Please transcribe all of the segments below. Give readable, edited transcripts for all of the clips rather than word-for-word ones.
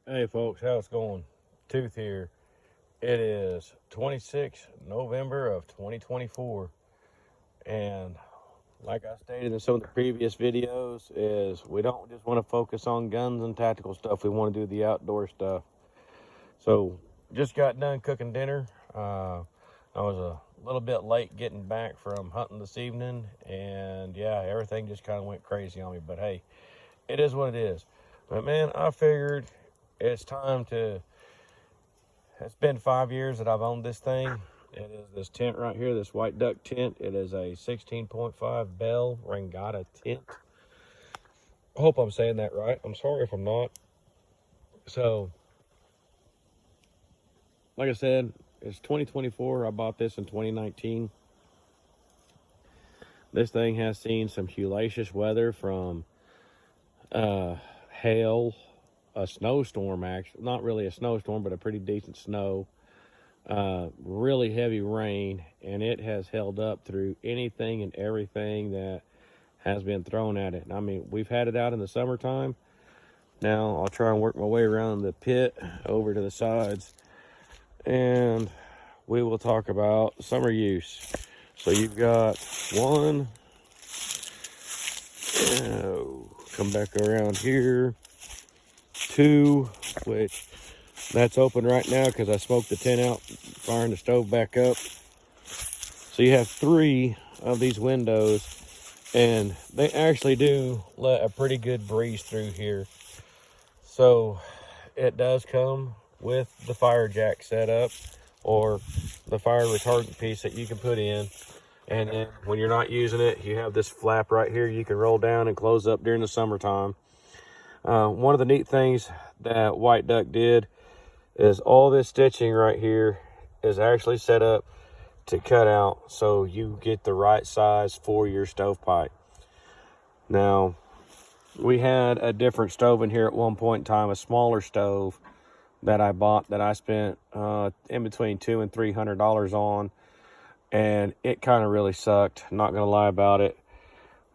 Hey folks, how's it going? Tooth here. It is 26 November of 2024, and like I stated in some of the previous videos, is we don't just want to focus on guns and tactical stuff. We want to do the outdoor stuff. So just got done cooking dinner. I was a little bit late getting back from hunting this evening, and yeah, everything just kind of went crazy on me. But hey, it is what it is. But man, I figured it's time to. It's been 5 years that I've owned this thing. It is this tent right here, this white duck tent. It is a 16.5 Bell Rangata tent. I hope I'm saying that right. I'm sorry if I'm not. So, like I said, it's 2024. I bought this in 2019. This thing has seen some hellacious weather from hail, a snowstorm, actually. Not really a snowstorm, but a pretty decent snow. Really heavy rain, and it has held up through anything and everything that has been thrown at it. I mean, we've had it out in the summertime. Now I'll try and work my way around the pit over to the sides, and we will talk about summer use. So you've got one, come back around here, two, which that's open right now because I smoked the tent out, firing the stove back up. So you have three of these windows, and they actually do let a pretty good breeze through here. So it does come with the fire jack setup, or the fire retardant piece that you can put in. And then when you're not using it, you have this flap right here you can roll down and close up during the summertime. One of the neat things that White Duck did is all this stitching right here is actually set up to cut out so you get the right size for your stovepipe. Now, we had a different stove in here at one point in time, a smaller stove that I bought that I spent in between $200 and $300 on, and it kind of really sucked. Not gonna lie about it.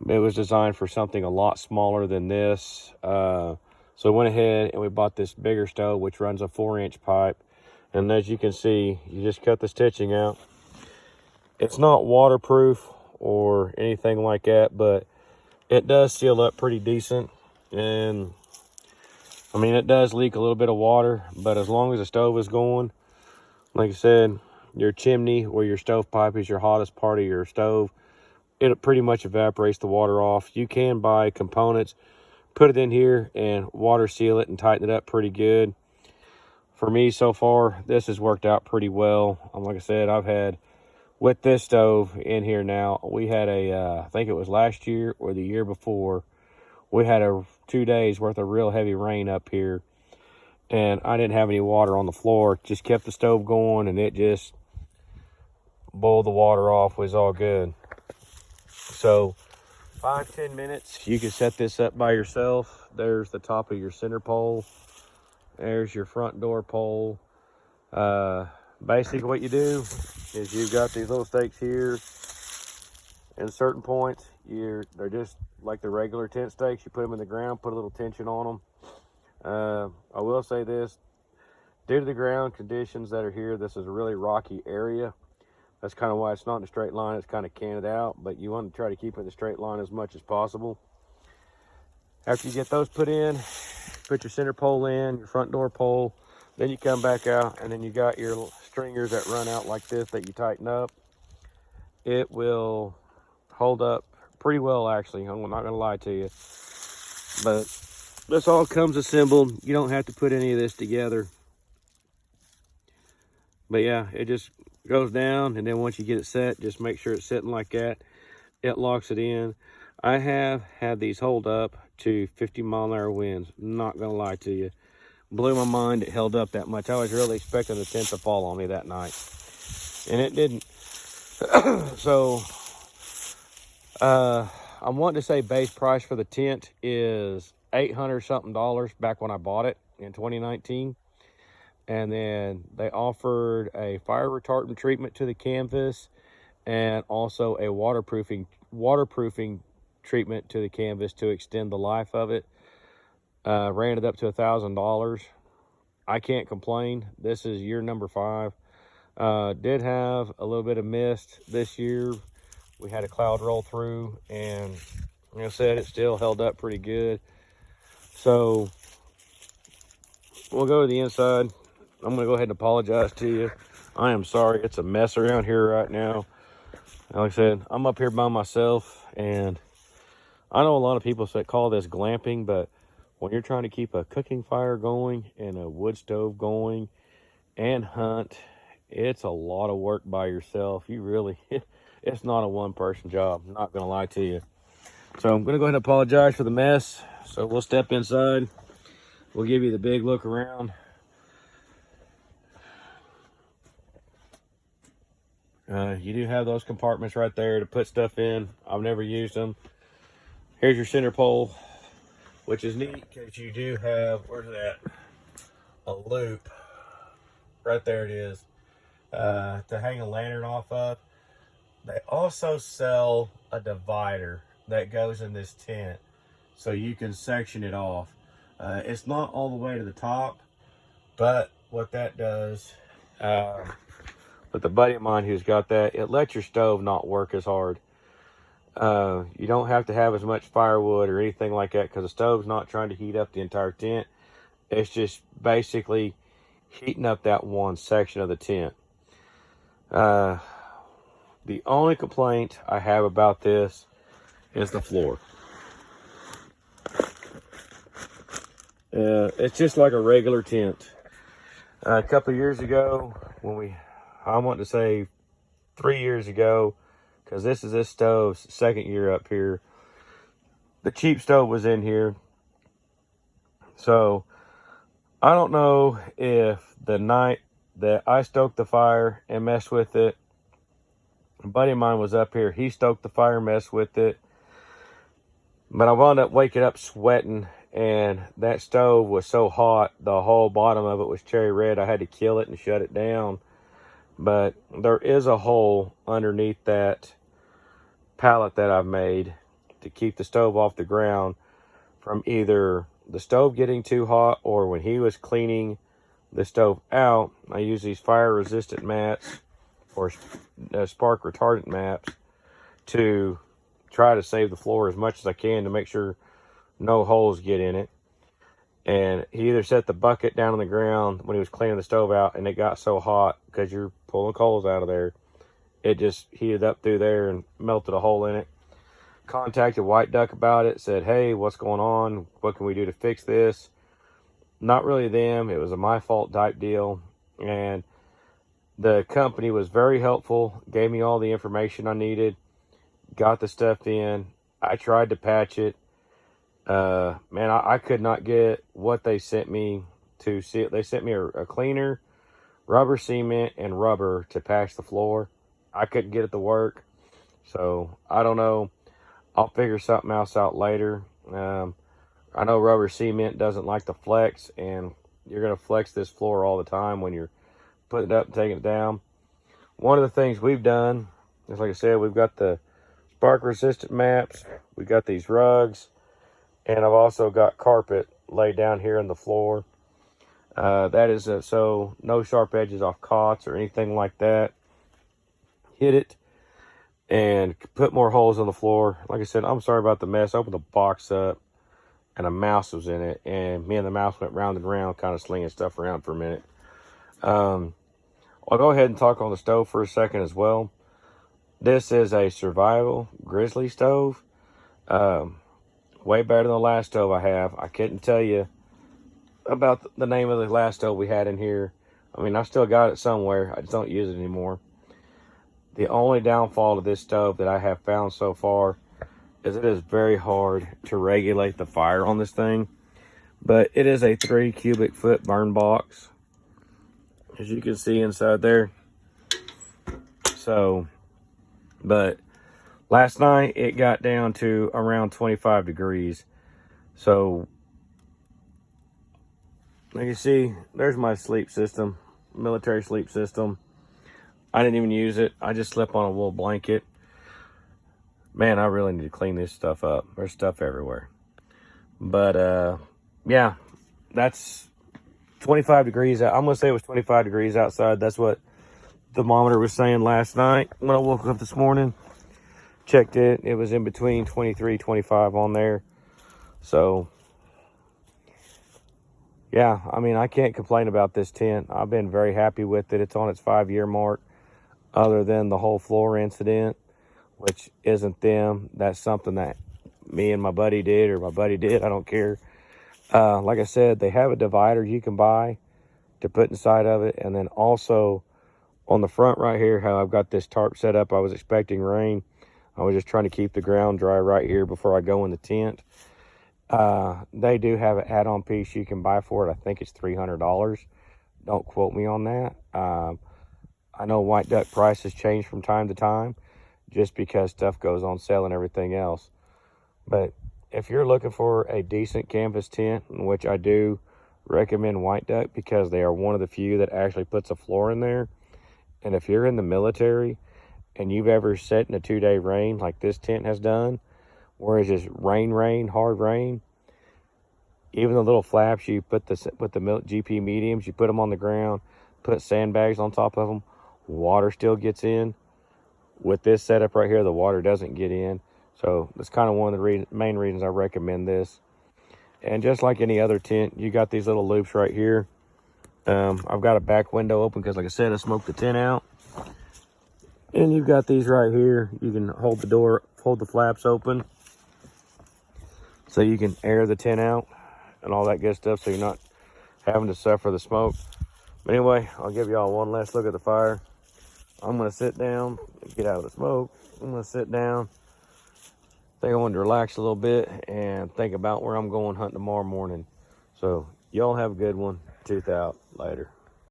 It was designed for something a lot smaller than this. So we went ahead and we bought this bigger stove, which runs a 4-inch pipe. And as you can see, you just cut the stitching out. It's not waterproof or anything like that, but it does seal up pretty decent. And I mean, it does leak a little bit of water, but as long as the stove is going, like I said, your chimney or your stovepipe is your hottest part of your stove, it pretty much evaporates the water off. You can buy components, put it in here and water seal it and tighten it up pretty good. For me, so far, this has worked out pretty well. Like I said, I've had, with this stove in here now, we had I think it was last year or the year before, we had 2 days worth of real heavy rain up here, and I didn't have any water on the floor. Just kept the stove going, and it just boiled the water off. Was all good. So 5-10 minutes, you can set this up by yourself. There's the top of your center pole. There's your front door pole. Basically what you do is you've got these little stakes here. In certain points, they're just like the regular tent stakes. You put them in the ground, put a little tension on them. I will say this, due to the ground conditions that are here, this is a really rocky area. That's kind of why it's not in a straight line. It's kind of canted out, but you want to try to keep it in a straight line as much as possible. After you get those put in, put your center pole in, your front door pole, then you come back out, and then you got your stringers that run out like this that you tighten up. It will hold up pretty well, actually. I'm not going to lie to you. But this all comes assembled. You don't have to put any of this together. But yeah, it just goes down, and then once you get it set, just make sure it's sitting like that. It locks it in. I have had these hold up to 50-mile-an-hour winds. Not gonna lie to you, blew my mind it held up that much. I was really expecting the tent to fall on me that night, and it didn't. So I'm wanting to say base price for the tent is $800 something back when I bought it in 2019. And then they offered a fire retardant treatment to the canvas, and also a waterproofing treatment to the canvas to extend the life of it. Ran it up to $1,000. I can't complain. This is year number 5. Did have a little bit of mist this year. We had a cloud roll through, and like I said, it still held up pretty good. So we'll go to the inside. I'm going to go ahead and apologize to you. I am sorry. It's a mess around here right now. Like I said, I'm up here by myself, and I know a lot of people call this glamping, but when you're trying to keep a cooking fire going and a wood stove going and hunt, it's a lot of work by yourself. You really, it's not a one-person job. I'm not going to lie to you. So I'm going to go ahead and apologize for the mess. So we'll step inside. We'll give you the big look around. You do have those compartments right there to put stuff in. I've never used them. Here's your center pole, which is neat because you do have, where's that? A loop. Right there it is. To hang a lantern off of. They also sell a divider that goes in this tent, so you can section it off. It's not all the way to the top, but what that does, with a buddy of mine who's got that, it lets your stove not work as hard. You don't have to have as much firewood or anything like that, because the stove's not trying to heat up the entire tent. It's just basically heating up that one section of the tent. The only complaint I have about this is the floor. It's just like a regular tent. A couple of years ago, I want to say 3 years ago, because this is this stove's second year up here. The cheap stove was in here. So I don't know if the night that I stoked the fire and messed with it, a buddy of mine was up here. He stoked the fire, messed with it. But I wound up waking up sweating, and that stove was so hot, the whole bottom of it was cherry red. I had to kill it and shut it down. But there is a hole underneath that pallet that I've made to keep the stove off the ground from either the stove getting too hot, or when he was cleaning the stove out, I use these fire resistant mats or spark retardant mats to try to save the floor as much as I can to make sure no holes get in it. And he either set the bucket down on the ground when he was cleaning the stove out, and it got so hot because you're pulling coals out of there, it just heated up through there and melted a hole in it. Contacted White Duck about it, said, hey, what's going on? What can we do to fix this? Not really them. It was a my fault type deal. And the company was very helpful, gave me all the information I needed, got the stuff in. I tried to patch it. Man, I could not get what they sent me to see it. They sent me a cleaner, rubber cement, and rubber to patch the floor. I couldn't get it to work. So I don't know. I'll figure something else out later. I know rubber cement doesn't like to flex, and you're going to flex this floor all the time when you're putting it up and taking it down. One of the things we've done is, like I said, we've got the spark resistant mats. We got these rugs. And I've also got carpet laid down here on the floor. That is so no sharp edges off cots or anything like that. Hit it and put more holes on the floor. Like I said, I'm sorry about the mess. I opened the box up and a mouse was in it. And me and the mouse went round and round, kind of slinging stuff around for a minute. I'll go ahead and talk on the stove for a second as well. This is a survival grizzly stove. Way better than the last stove I have. I couldn't tell you about the name of the last stove we had in here. I mean, I still got it somewhere. I just don't use it anymore. The only downfall to this stove that I have found so far is it is very hard to regulate the fire on this thing. But it is a 3 cubic foot burn box, as you can see inside there. So, but last night, it got down to around 25 degrees. So, like you see, there's my sleep system, military sleep system. I didn't even use it. I just slept on a wool blanket. Man, I really need to clean this stuff up. There's stuff everywhere. But, yeah, that's 25 degrees out. I'm going to say it was 25 degrees outside. That's what the thermometer was saying last night when I woke up this morning. Checked it. It was in between 23, 25 on there. So, yeah, I mean, I can't complain about this tent. I've been very happy with it. It's on its 5-year mark, other than the whole floor incident, which isn't them. That's something that me and my buddy did, or my buddy did. I don't care. Like I said, they have a divider you can buy to put inside of it. And then also on the front right here, how I've got this tarp set up, I was expecting rain. I was just trying to keep the ground dry right here before I go in the tent. They do have an add-on piece you can buy for it. I think it's $300. Don't quote me on that. I know white duck prices change from time to time just because stuff goes on sale and everything else. But if you're looking for a decent canvas tent, which I do recommend white duck because they are one of the few that actually puts a floor in there. And if you're in the military and you've ever sat in a 2-day rain like this tent has done, where it's just rain, hard rain, even the little flaps you put with the GP mediums, you put them on the ground, put sandbags on top of them, water still gets in. With this setup right here, the water doesn't get in. So that's kind of one of the main reasons I recommend this. And just like any other tent, you got these little loops right here. I've got a back window open because, like I said, I smoked the tent out. And you've got these right here. You can hold the flaps open, so you can air the tent out and all that good stuff, so you're not having to suffer the smoke. But anyway, I'll give y'all one last look at the fire. I'm going to sit down, get out of the smoke. I'm going to sit down. I think I want to relax a little bit and think about where I'm going hunting tomorrow morning. So y'all have a good one. Tooth out. Later.